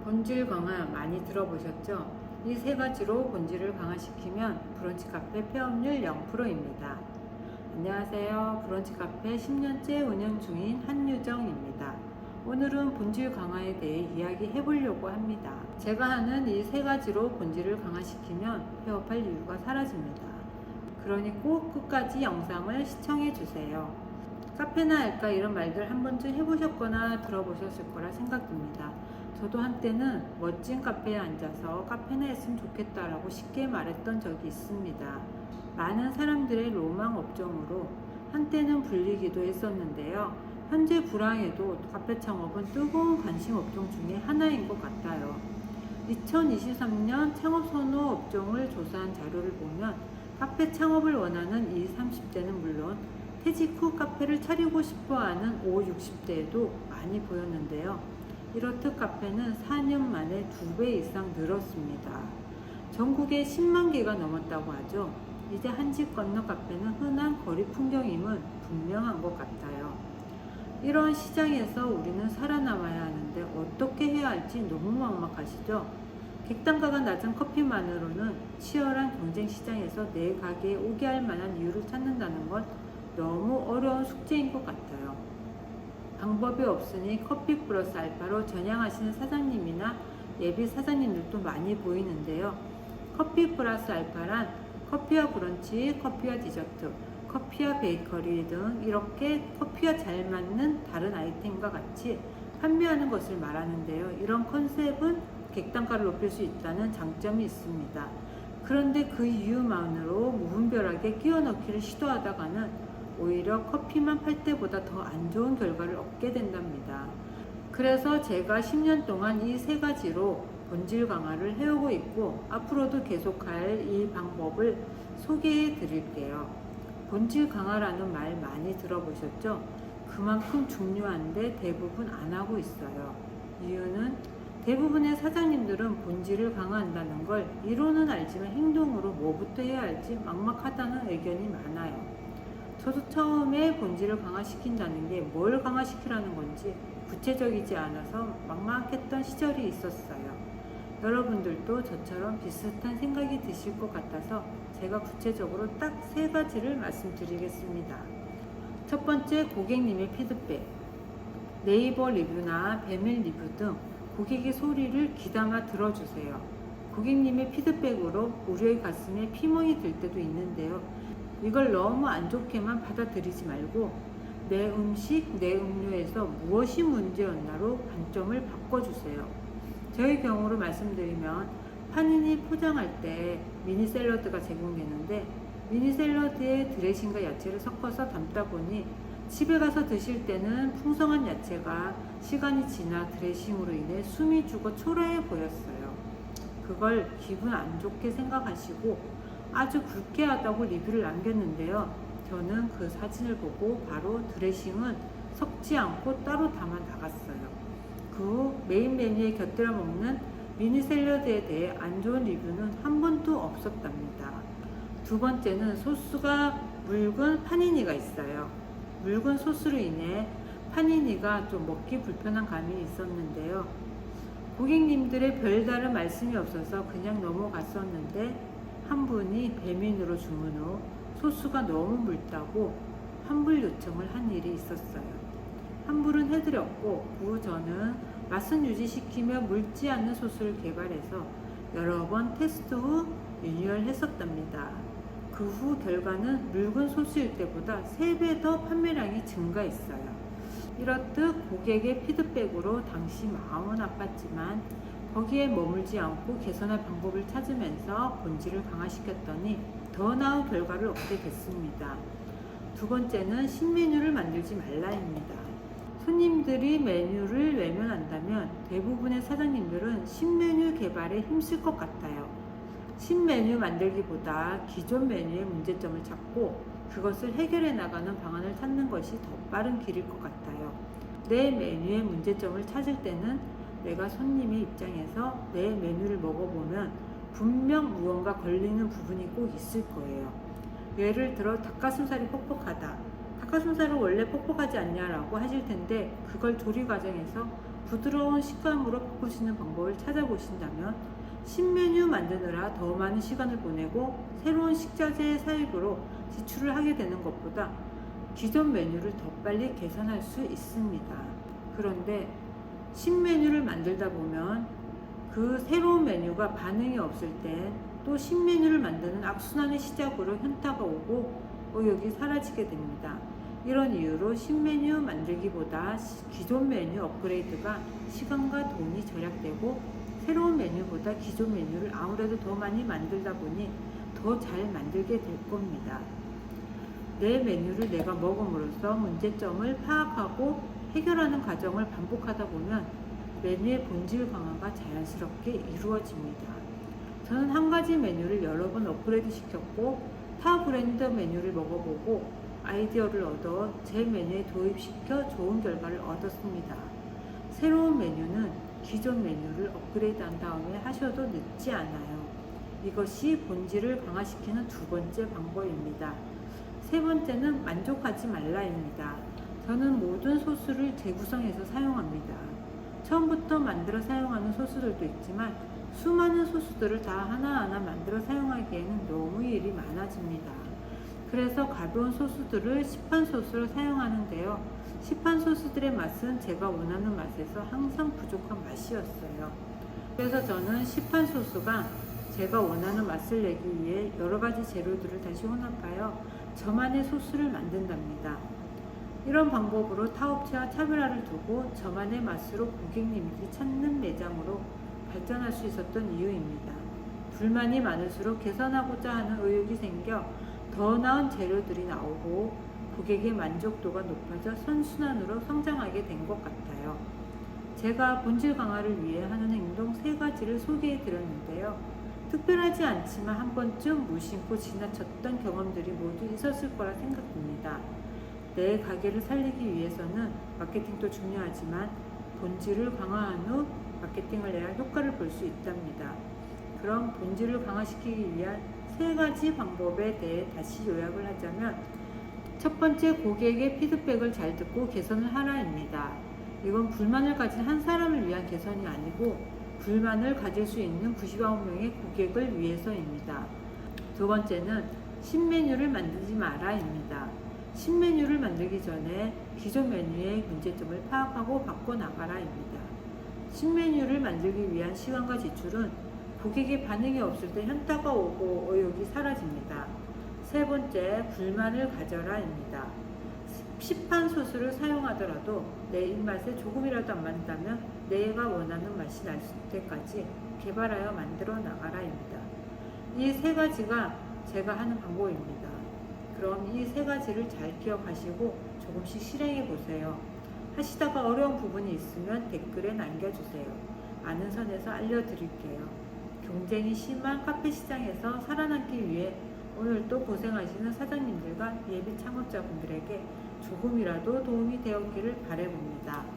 본질 강화 많이 들어보셨죠? 이 세 가지로 본질을 강화시키면 브런치 카페 폐업률 0%입니다. 안녕하세요. 브런치 카페 10년째 운영 중인 한유정입니다. 오늘은 본질 강화에 대해 이야기해 보려고 합니다. 제가 하는 이 세 가지로 본질을 강화시키면 폐업할 이유가 사라집니다. 그러니 꼭 끝까지 영상을 시청해 주세요. 카페나 알까 이런 말들 한 번쯤 해보셨거나 들어보셨을 거라 생각됩니다. 저도 한때는 멋진 카페에 앉아서 카페나 했으면 좋겠다라고 쉽게 말했던 적이 있습니다. 많은 사람들의 로망 업종으로 한때는 불리기도 했었는데요. 현재 불황에도 카페 창업은 뜨거운 관심 업종 중에 하나인 것 같아요. 2023년 창업 선호 업종을 조사한 자료를 보면 카페 창업을 원하는 20, 30대는 물론 퇴직 후 카페를 차리고 싶어하는 50, 60대에도 많이 보였는데요. 이렇듯 카페는 4년 만에 2배 이상 늘었습니다. 전국에 10만 개가 넘었다고 하죠. 이제 한 집 건너 카페는 흔한 거리 풍경임은 분명한 것 같아요. 이런 시장에서 우리는 살아남아야 하는데 어떻게 해야 할지 너무 막막하시죠? 객단가가 낮은 커피만으로는 치열한 경쟁 시장에서 내 가게에 오게 할 만한 이유를 찾는다는 건 너무 어려운 숙제인 것 같아요. 방법이 없으니 커피 플러스 알파로 전향하시는 사장님이나 예비 사장님들도 많이 보이는데요. 커피 플러스 알파란 커피와 브런치, 커피와 디저트, 커피와 베이커리 등 이렇게 커피와 잘 맞는 다른 아이템과 같이 판매하는 것을 말하는데요. 이런 컨셉은 객단가를 높일 수 있다는 장점이 있습니다. 그런데 그 이유만으로 무분별하게 끼워 넣기를 시도하다가는 오히려 커피만 팔 때보다 더 안 좋은 결과를 얻게 된답니다. 그래서 제가 10년 동안 이 세 가지로 본질 강화를 해오고 있고 앞으로도 계속할 이 방법을 소개해 드릴게요. 본질 강화라는 말 많이 들어보셨죠? 그만큼 중요한데 대부분 안 하고 있어요. 이유는 대부분의 사장님들은 본질을 강화한다는 걸 이론은 알지만 행동으로 뭐부터 해야 할지 막막하다는 의견이 많아요. 저도 처음에 본질을 강화시킨다는 게 뭘 강화시키라는 건지 구체적이지 않아서 막막했던 시절이 있었어요. 여러분들도 저처럼 비슷한 생각이 드실 것 같아서 제가 구체적으로 딱 세 가지를 말씀드리겠습니다. 첫 번째, 고객님의 피드백. 네이버 리뷰나 배밀 리뷰 등 고객의 소리를 귀담아 들어주세요. 고객님의 피드백으로 우리의 가슴에 피멍이 들 때도 있는데요. 이걸 너무 안 좋게만 받아들이지 말고 내 음식, 내 음료에서 무엇이 문제였나로 관점을 바꿔주세요. 저의 경우로 말씀드리면 파니니 포장할 때 미니 샐러드가 제공되는데 미니 샐러드에 드레싱과 야채를 섞어서 담다 보니 집에 가서 드실 때는 풍성한 야채가 시간이 지나 드레싱으로 인해 숨이 죽어 초라해 보였어요. 그걸 기분 안 좋게 생각하시고 아주 불쾌하다고 리뷰를 남겼는데요. 저는 그 사진을 보고 바로 드레싱은 섞지 않고 따로 담아 나갔어요. 그 후 메인 메뉴에 곁들여 먹는 미니 샐러드에 대해 안 좋은 리뷰는 한 번도 없었답니다. 두 번째는 소스가 묽은 파니니가 있어요. 묽은 소스로 인해 파니니가 좀 먹기 불편한 감이 있었는데요. 고객님들의 별다른 말씀이 없어서 그냥 넘어갔었는데 한 분이 배민으로 주문 후 소스가 너무 묽다고 환불 요청을 한 일이 있었어요. 환불은 해드렸고 그 후 저는 맛은 유지시키며 묽지 않는 소스를 개발해서 여러 번 테스트 후 리뉴얼했었답니다. 그 후 결과는 묽은 소스일 때보다 3배 더 판매량이 증가했어요. 이렇듯 고객의 피드백으로 당시 마음은 아팠지만 거기에 머물지 않고 개선할 방법을 찾으면서 본질을 강화시켰더니 더 나은 결과를 얻게 됐습니다. 두 번째는 신메뉴를 만들지 말라입니다. 손님들이 메뉴를 외면한다면 대부분의 사장님들은 신메뉴 개발에 힘쓸 것 같아요. 신메뉴 만들기보다 기존 메뉴의 문제점을 찾고 그것을 해결해 나가는 방안을 찾는 것이 더 빠른 길일 것 같아요. 내 메뉴의 문제점을 찾을 때는 내가 손님의 입장에서 내 메뉴를 먹어보면 분명 무언가 걸리는 부분이 꼭 있을 거예요. 예를 들어 닭가슴살이 퍽퍽하다. 닭가슴살은 원래 퍽퍽하지 않냐라고 하실 텐데 그걸 조리 과정에서 부드러운 식감으로 바꾸시는 방법을 찾아보신다면 신메뉴 만드느라 더 많은 시간을 보내고 새로운 식자재 사입으로 지출을 하게 되는 것보다 기존 메뉴를 더 빨리 개선할 수 있습니다. 그런데 신메뉴를 만들다 보면 그 새로운 메뉴가 반응이 없을 때 또 신메뉴를 만드는 악순환의 시작으로 현타가 오고 의욕이 사라지게 됩니다. 이런 이유로 신메뉴 만들기보다 기존 메뉴 업그레이드가 시간과 돈이 절약되고 새로운 메뉴보다 기존 메뉴를 아무래도 더 많이 만들다 보니 더 잘 만들게 될 겁니다. 내 메뉴를 내가 먹음으로써 문제점을 파악하고 해결하는 과정을 반복하다 보면 메뉴의 본질 강화가 자연스럽게 이루어집니다. 저는 한 가지 메뉴를 여러 번 업그레이드 시켰고 타 브랜드 메뉴를 먹어보고 아이디어를 얻어 제 메뉴에 도입시켜 좋은 결과를 얻었습니다. 새로운 메뉴는 기존 메뉴를 업그레이드한 다음에 하셔도 늦지 않아요. 이것이 본질을 강화시키는 두 번째 방법입니다. 세 번째는 만족하지 말라입니다. 저는 모든 소스를 재구성해서 사용합니다. 처음부터 만들어 사용하는 소스들도 있지만 수많은 소스들을 다 하나하나 만들어 사용하기에는 너무 일이 많아집니다. 그래서 가벼운 소스들을 시판 소스로 사용하는데요. 시판 소스들의 맛은 제가 원하는 맛에서 항상 부족한 맛이었어요. 그래서 저는 시판 소스가 제가 원하는 맛을 내기 위해 여러 가지 재료들을 다시 혼합하여 저만의 소스를 만든답니다. 이런 방법으로 타업체와 차별화를 두고 저만의 맛으로 고객님들이 찾는 매장으로 발전할 수 있었던 이유입니다. 불만이 많을수록 개선하고자 하는 의욕이 생겨 더 나은 재료들이 나오고 고객의 만족도가 높아져 선순환으로 성장하게 된 것 같아요. 제가 본질 강화를 위해 하는 행동 3가지를 소개해 드렸는데요. 특별하지 않지만 한 번쯤 무심코 지나쳤던 경험들이 모두 있었을 거라 생각됩니다. 내 가게를 살리기 위해서는 마케팅도 중요하지만 본질을 강화한 후 마케팅을 해야 효과를 볼 수 있답니다. 그럼 본질을 강화시키기 위한 3가지 방법에 대해 다시 요약을 하자면 첫 번째, 고객의 피드백을 잘 듣고 개선을 하라입니다. 이건 불만을 가진 한 사람을 위한 개선이 아니고 불만을 가질 수 있는 99명의 고객을 위해서입니다. 두 번째는 신메뉴를 만들지 마라입니다. 신메뉴를 만들기 전에 기존 메뉴의 문제점을 파악하고 바꿔나가라입니다. 신메뉴를 만들기 위한 시간과 지출은 고객의 반응이 없을 때 현타가 오고 의욕이 사라집니다. 세 번째, 불만을 가져라입니다. 시판 소스를 사용하더라도 내 입맛에 조금이라도 안 맞는다면 내가 원하는 맛이 날 때까지 개발하여 만들어 나가라입니다. 이 3가지가 제가 하는 방법입니다. 그럼 이 3가지를 잘 기억하시고 조금씩 실행해 보세요. 하시다가 어려운 부분이 있으면 댓글에 남겨주세요. 아는 선에서 알려드릴게요. 경쟁이 심한 카페 시장에서 살아남기 위해 오늘도 고생하시는 사장님들과 예비 창업자분들에게 조금이라도 도움이 되었기를 바라봅니다.